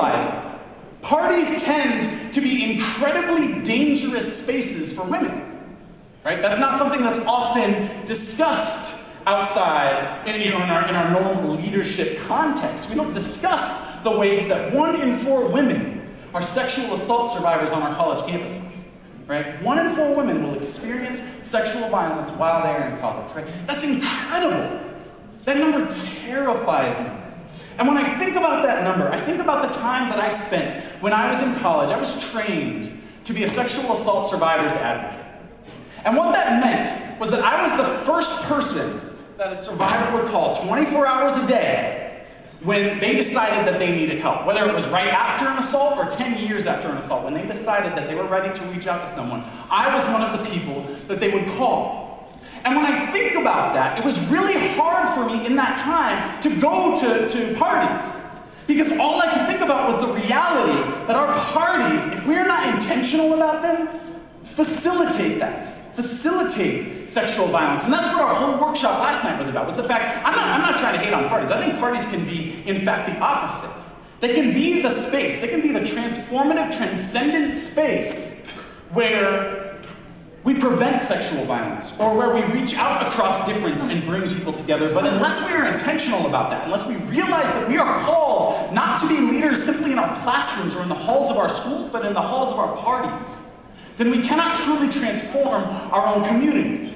realizing parties tend to be incredibly dangerous spaces for women, right? That's not something that's often discussed outside in our normal leadership context. We don't discuss the ways that 1 in 4 women are sexual assault survivors on our college campuses, right? 1 in 4 women will experience sexual violence while they're in college, right? That's incredible. That number terrifies me. And when I think about that number, I think about the time that I spent when I was in college. I was trained to be a sexual assault survivor's advocate. And what that meant was that I was the first person that a survivor would call 24 hours a day when they decided that they needed help, whether it was right after an assault or 10 years after an assault. When they decided that they were ready to reach out to someone, I was one of the people that they would call. And when I think about that, it was really hard for me in that time to go to parties. Because all I could think about was the reality that our parties, if we're not intentional about them, facilitate sexual violence. And that's what our whole workshop last night was about, was the fact, I'm not trying to hate on parties. I think parties can be, in fact, the opposite. They can be the space, they can be the transformative, transcendent space where we prevent sexual violence, or where we reach out across difference and bring people together. But unless we are intentional about that, unless we realize that we are called not to be leaders simply in our classrooms or in the halls of our schools, but in the halls of our parties, then we cannot truly transform our own communities.